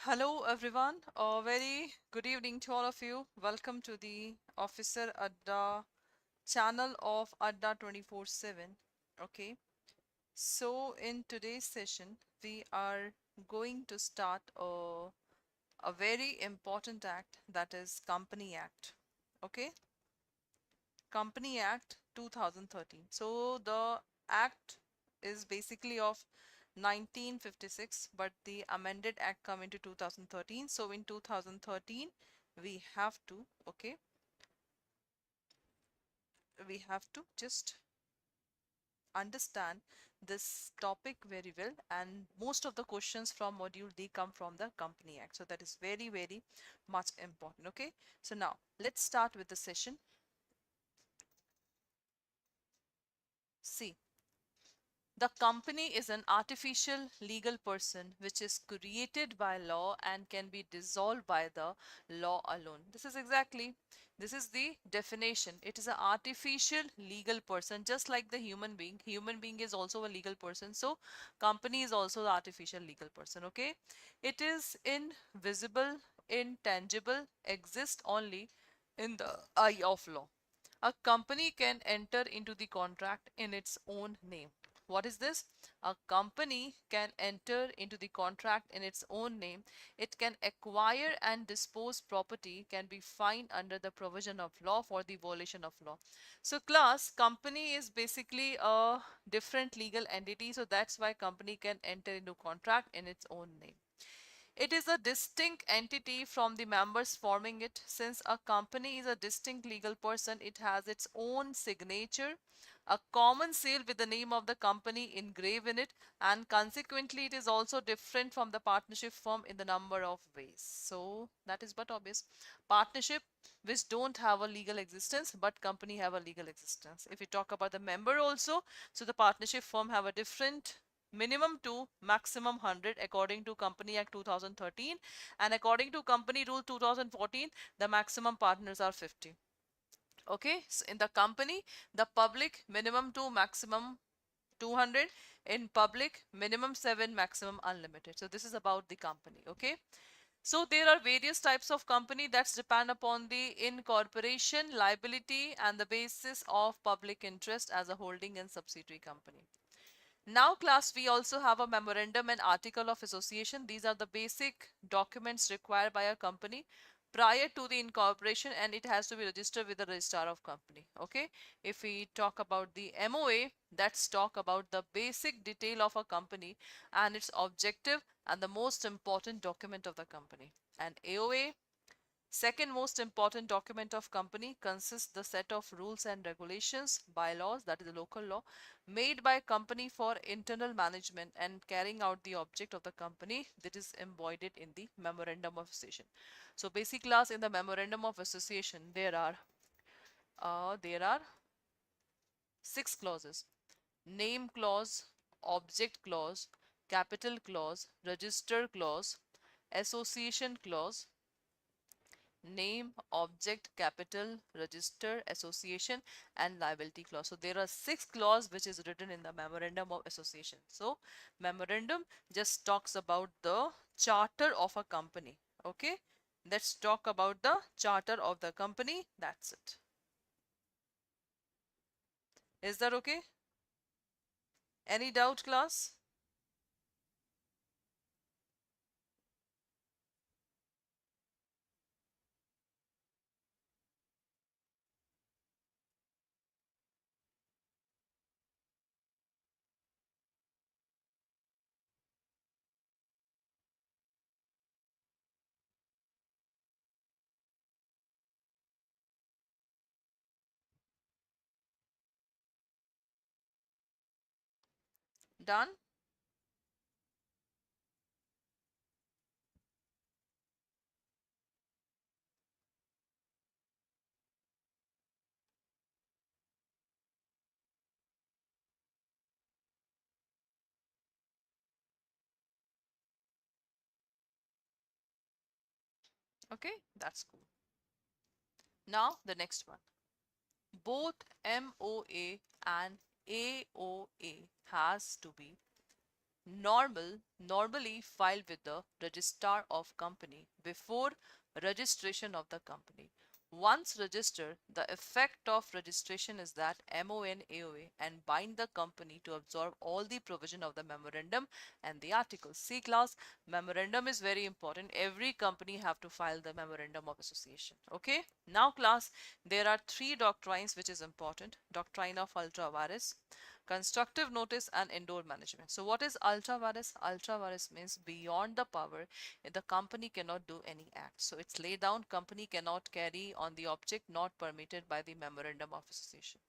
Hello everyone, a very good evening to all of you. Welcome to the Officer Adda channel of Adda 24/7. Okay, so in today's session, we are going to start a very important act, that is Company Act. Okay, Company Act 2013. So the act is basically of 1956, but the amended act come into 2013. So in 2013, we have to, okay, we have to just understand this topic very well, and most of the questions from module D come from the Company Act. So that is very, very much important. Okay, so now let's start with the session. See, the company is an artificial legal person which is created by law and can be dissolved by the law alone. This is the definition. It is an artificial legal person, just like the human being. Human being is also a legal person. So company is also the artificial legal person. Okay. It is invisible, intangible, exists only in the eye of law. A company can enter into the contract in its own name. What is this? A company can enter into the contract in its own name. It can acquire and dispose property, can be fined under the provision of law for the violation of law. So class, company is basically a different legal entity. So that's why company can enter into contract in its own name. It is a distinct entity from the members forming it. Since a company is a distinct legal person, it has its own signature, a common seal with the name of the company engraved in it, and consequently it is also different from the partnership form in the number of ways. So that is but obvious. Partnership which don't have a legal existence, but company have a legal existence. If we talk about the member also, so the partnership firm have a different minimum 2, maximum 100 according to Company Act 2013, and according to Company Rule 2014, the maximum partners are 50. Okay, so in the company, the public minimum 2, maximum 200, in public minimum 7, maximum unlimited. So this is about the company. Okay, so there are various types of company that's depend upon the incorporation, liability, and the basis of public interest as a holding and subsidiary company. Now class, we also have a memorandum and article of association. These are the basic documents required by a company prior to the incorporation, and it has to be registered with the registrar of company. Okay, if we talk about the MOA, let's talk about the basic detail of a company and its objective and the most important document of the company. And AOA, second most important document of company, consists the set of rules and regulations, bylaws, that is the local law, made by company for internal management and carrying out the object of the company, that is embodied in the memorandum of association. So basic class, in the memorandum of association, there are 6 clauses: name clause, object clause, capital clause, register clause, association clause, name, object, capital, register, association, and liability clause. So there are 6 clauses which is written in the memorandum of association. So memorandum just talks about the charter of a company. Okay, let's talk about the charter of the company. That's it. Is that okay? Any doubt, class? Done? Okay, that's cool. Now the next one. Both MOA and AOA has to be normally filed with the registrar of company before registration of the company. Once registered, the effect of registration is that MON AOA and bind the company to absorb all the provision of the memorandum and the articles. See class, memorandum is very important. Every company have to file the memorandum of association. Okay. Now class, there are three doctrines which is important. Doctrine of ultra vires, constructive notice and indoor management. So what is ultra vires? Ultra vires means beyond the power, the company cannot do any act. So it's laid down, company cannot carry on the object not permitted by the memorandum of association.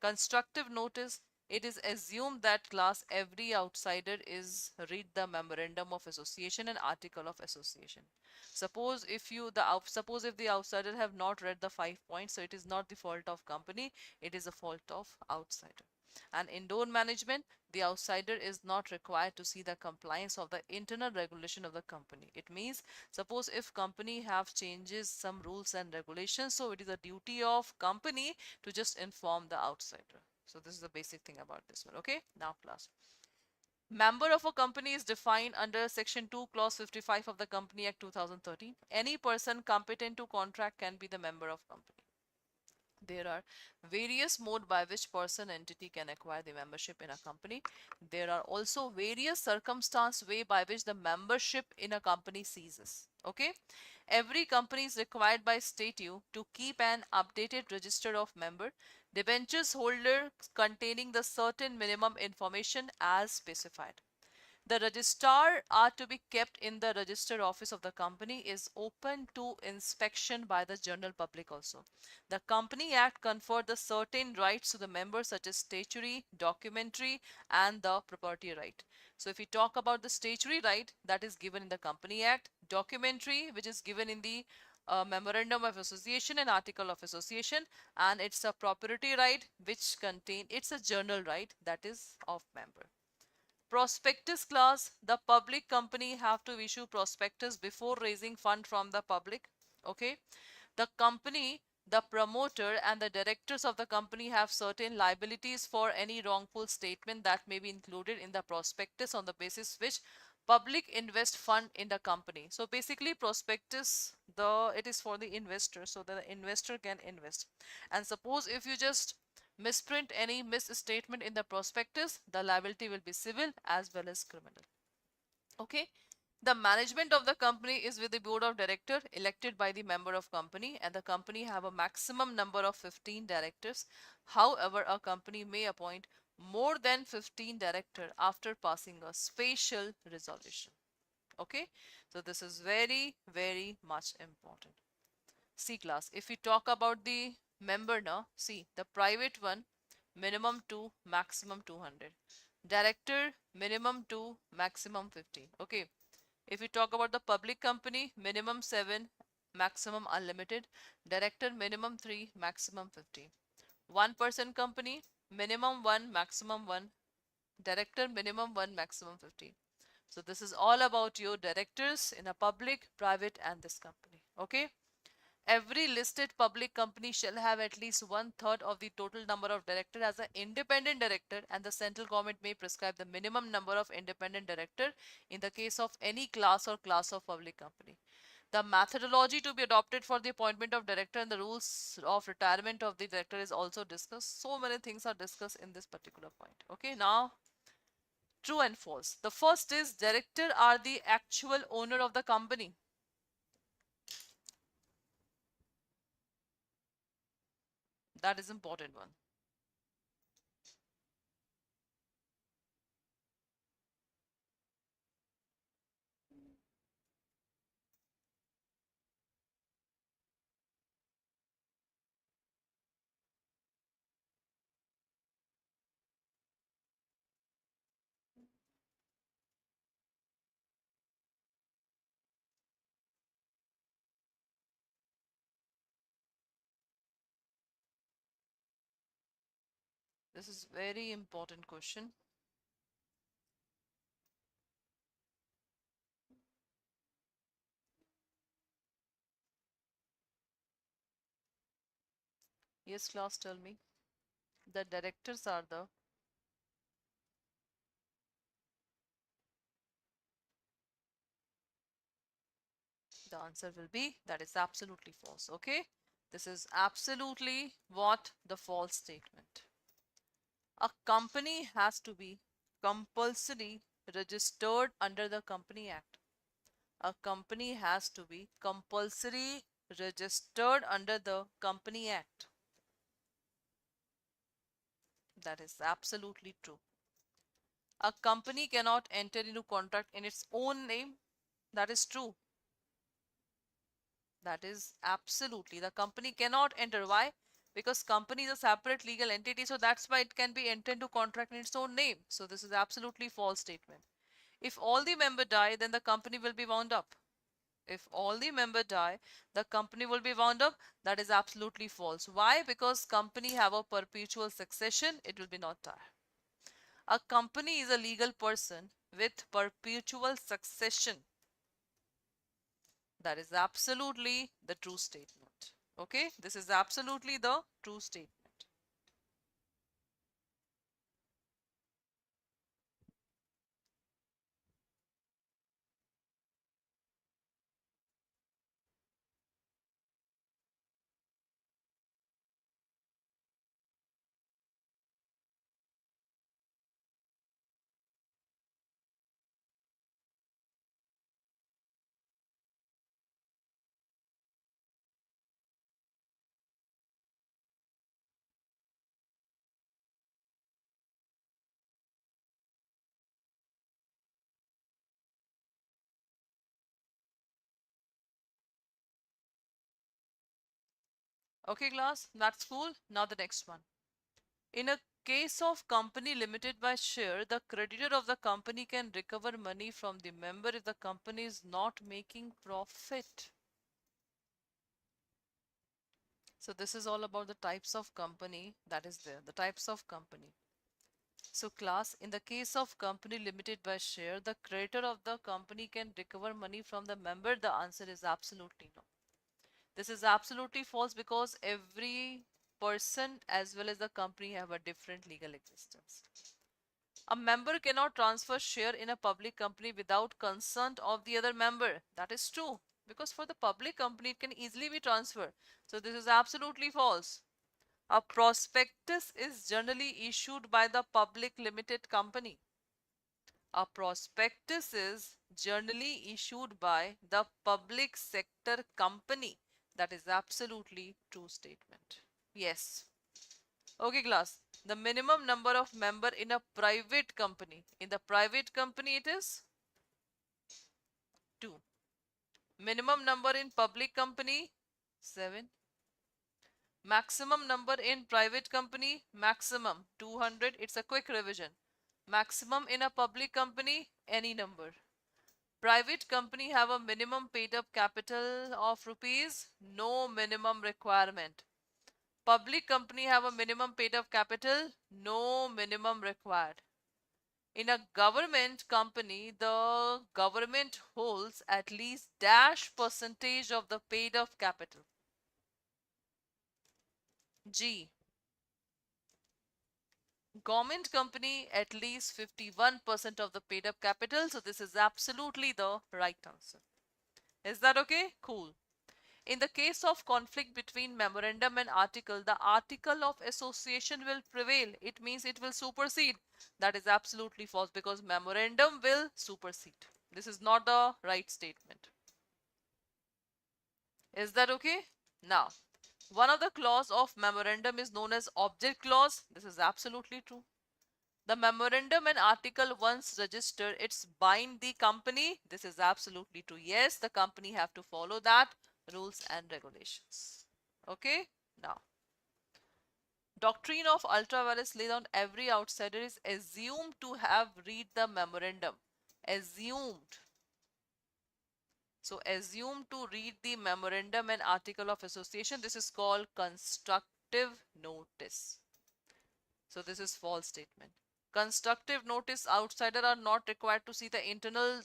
Constructive notice, it is assumed that class every outsider is read the memorandum of association and article of association. Suppose if the outsider have not read the 5 points, so it is not the fault of company, it is a fault of outsider. And indoor management, the outsider is not required to see the compliance of the internal regulation of the company. It means, suppose if company have changes some rules and regulations, so it is a duty of company to just inform the outsider. So this is the basic thing about this one. Okay, now class, member of a company is defined under section 2 clause 55 of the Company Act 2013. Any person competent to contract can be the member of company. There are various mode by which person entity can acquire the membership in a company. There are also various circumstance way by which the membership in a company ceases. Okay. Every company is required by statute to keep an updated register of member, debentures holder containing the certain minimum information as specified. The registrar are to be kept in the register office of the company, is open to inspection by the general public also. The Company Act conferred the certain rights to the members such as statutory, documentary and the property right. So if we talk about the statutory right, that is given in the Company Act, documentary which is given in the memorandum of association and article of association, and it's a property right which contain, it's a general right that is of member. Prospectus class, the public company have to issue prospectus before raising fund from the public. Okay. The company, the promoter and the directors of the company have certain liabilities for any wrongful statement that may be included in the prospectus on the basis which public invest fund in the company. So basically prospectus, it is for the investor, so that the investor can invest. And suppose if you just misprint any misstatement in the prospectus, the liability will be civil as well as criminal. Okay. The management of the company is with the board of director elected by the member of company, and the company have a maximum number of 15 directors. However, a company may appoint more than 15 director after passing a special resolution. Okay. So this is very, very much important. C class, if we talk about the member now, see the private one, minimum 2, maximum 200. Director, minimum 2, maximum 50. Okay. If we talk about the public company, minimum 7, maximum unlimited. Director, minimum 3, maximum 50. One person company, minimum 1, maximum 1. Director, minimum 1, maximum 50. So this is all about your directors in a public, private and this company. Okay. Every listed public company shall have at least 1/3 of the total number of directors as an independent director, and the central government may prescribe the minimum number of independent director in the case of any class or class of public company. The methodology to be adopted for the appointment of director and the rules of retirement of the director is also discussed. So many things are discussed in this particular point. Okay, now true and false. The first is director are the actual owner of the company. That is important one. This is very important question. Yes, class, tell me. The directors are the The answer will be that is absolutely false. Okay, this is absolutely what the false statement. A company has to be compulsory registered under the Company Act. A company has to be compulsory registered under the Company Act. That is absolutely true. A company cannot enter into contract in its own name. That is true. That is absolutely. The company cannot enter. Why? Because company is a separate legal entity, so that's why it can be entered into contract in its own name. So this is absolutely false statement. If all the member die, then the company will be wound up. If all the member die, the company will be wound up. That is absolutely false. Why? Because company have a perpetual succession. It will be not die. A company is a legal person with perpetual succession. That is absolutely the true statement. Okay, this is absolutely the true statement. Okay, class, that's cool. Now the next one. In a case of company limited by share, the creditor of the company can recover money from the member if the company is not making profit. So this is all about the types of company that is there, the types of company. So class, in the case of company limited by share, the creditor of the company can recover money from the member. The answer is absolutely no. This is absolutely false because every person as well as the company have a different legal existence. A member cannot transfer share in a public company without consent of the other member. That is true because for the public company it can easily be transferred. So this is absolutely false. A prospectus is generally issued by the public limited company. A prospectus is generally issued by the public sector company. That is absolutely true statement. Yes. Okay, class. The minimum number of member in a private company. In the private company, it is 2. Minimum number in public company, 7. Maximum number in private company, maximum 200. It's a quick revision. Maximum in a public company, any number. Private company have a minimum paid up capital of rupees, no minimum requirement. Public company have a minimum paid up capital, no minimum required. In a government company, the government holds at least dash percentage of the paid up capital. G. Government company at least 51% of the paid up capital. So this is absolutely the right answer. Is that okay? Cool. In the case of conflict between memorandum and article, the article of association will prevail. It means it will supersede. That is absolutely false because memorandum will supersede. This is not the right statement. Is that okay? Now, one of the clause of memorandum is known as object clause. This is absolutely true. The memorandum and article once registered, it's bind the company. This is absolutely true. Yes, the company have to follow that rules and regulations. Okay, now doctrine of ultra-vires laid on every outsider is assumed to have read the memorandum. Assumed. So assumed to read the memorandum and article of association. This is called constructive notice. So this is false statement. Constructive notice, outsider are not required to see the internal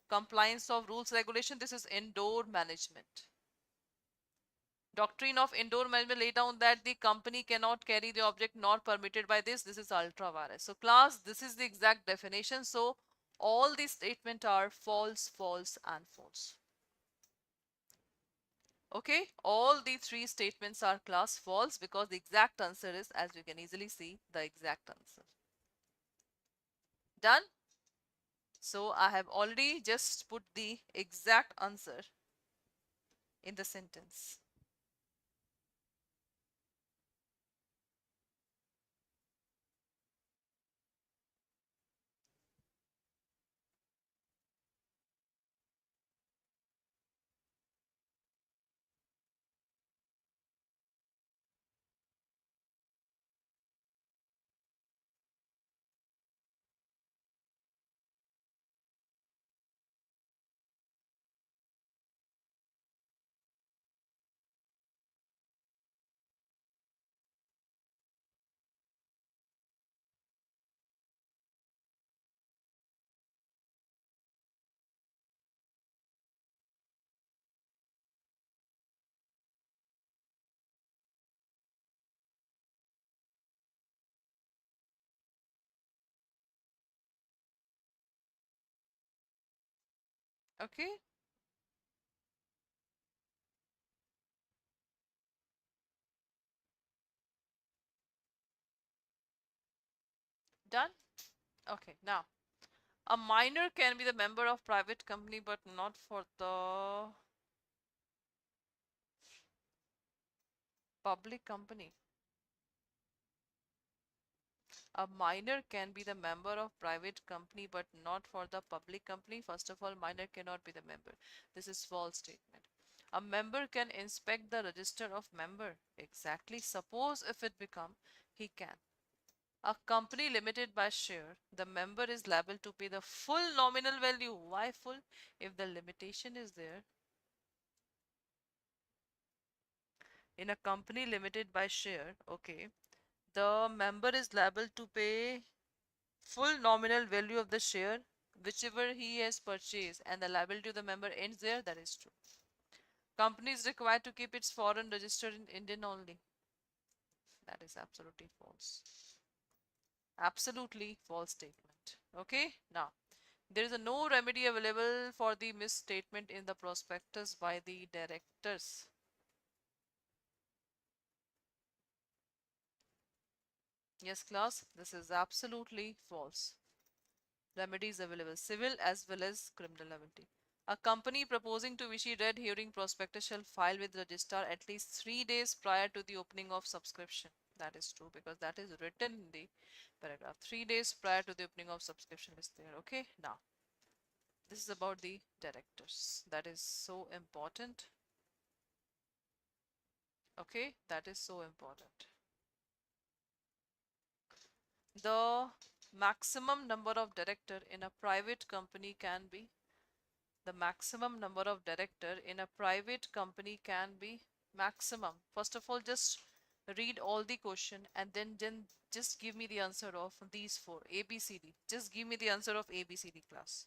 compliance of rules regulation. This is indoor management. Doctrine of indoor management lay down that the company cannot carry the object not permitted by this. This is ultra vires. So class, this is the exact definition. So all these statements are false, false and false. Okay, all the three statements are class false because the exact answer is, as you can easily see, the exact answer. Done? So I have already just put the exact answer in the sentence. Okay, done? Okay, now a minor can be the member of private company but not for the public company. A minor can be the member of private company but not for the public company. First of all, minor cannot be the member. This is false statement. A member can inspect the register of member. Exactly. Suppose if it become, he can. A company limited by share, the member is liable to pay the full nominal value. Why full? If the limitation is there. In a company limited by share, okay, the member is liable to pay full nominal value of the share whichever he has purchased, and the liability to the member ends there. That is true. Company is required to keep its foreign register in Indian only. That is absolutely false. Absolutely false statement. Okay, now there is a no remedy available for the misstatement in the prospectus by the directors. Yes, class, this is absolutely false. Remedies available, civil as well as criminal liability. A company proposing to issue red herring prospectus shall file with registrar at least 3 days prior to the opening of subscription. That is true because that is written in the paragraph. 3 days prior to the opening of subscription is there. Okay, now this is about the directors. That is so important. Okay, that is so important. The maximum number of director in a private company can be, the maximum number of director in a private company can be maximum. First of all, just read all the question and then just give me the answer of these four. A, B, C, D. Just give me the answer of A, B, C, D, class.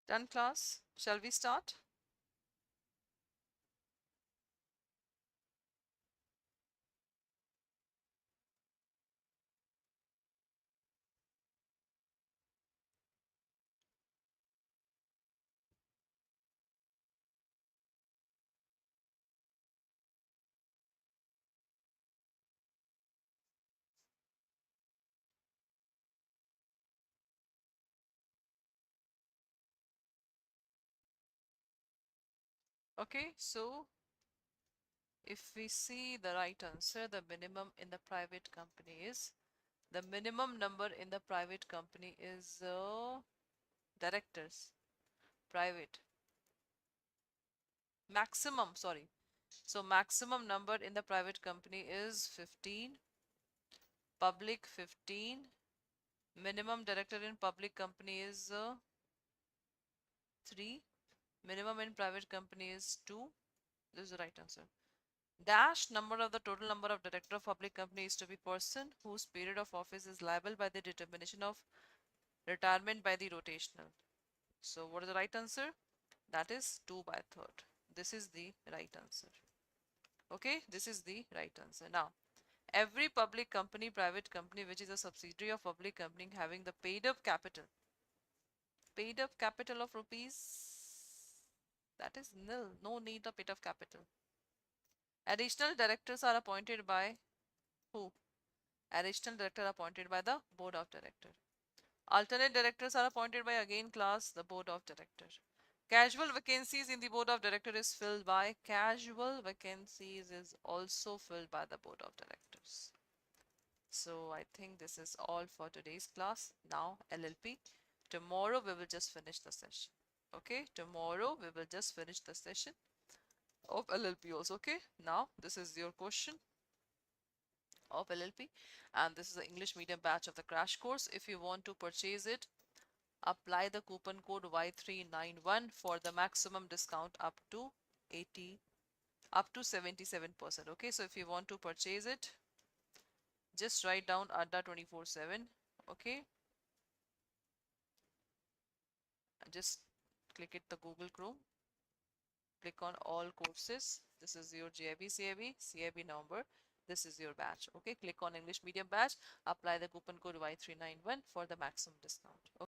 Done, class? Shall we start? Okay, so if we see the right answer, the minimum in the private company is, the minimum number in the private company is directors, private. Maximum, sorry. So maximum number in the private company is 15, public 15, minimum director in public company is 3, minimum in private company is 2. This is the right answer. Dash number of the total number of director of public company is to be person whose period of office is liable by the determination of retirement by the rotational. So what is the right answer? That is 2 by third. This is the right answer. Okay, this is the right answer. Now, every public company, private company, which is a subsidiary of public company having the paid up capital of rupees, that is nil, no need of paid up capital. Additional directors are appointed by who? Additional director appointed by the board of director. Alternate directors are appointed by again class the board of director. Casual vacancies in the board of director is filled by, casual vacancies is also filled by the board of directors. So I think this is all for today's class. Now LLP. Tomorrow we will just finish the session. Okay, tomorrow we will just finish the session of LLP also. Okay, now this is your question of LLP, and this is the English medium batch of the crash course. If you want to purchase it, apply the coupon code Y391 for the maximum discount up to 77%. Okay, so if you want to purchase it, just write down Adda 24/7. Okay, and just click it the Google Chrome, click on all courses. This is your JAIIB CAIIB November. This is your batch. Okay, click on English medium batch, apply the coupon code Y391 for the maximum discount.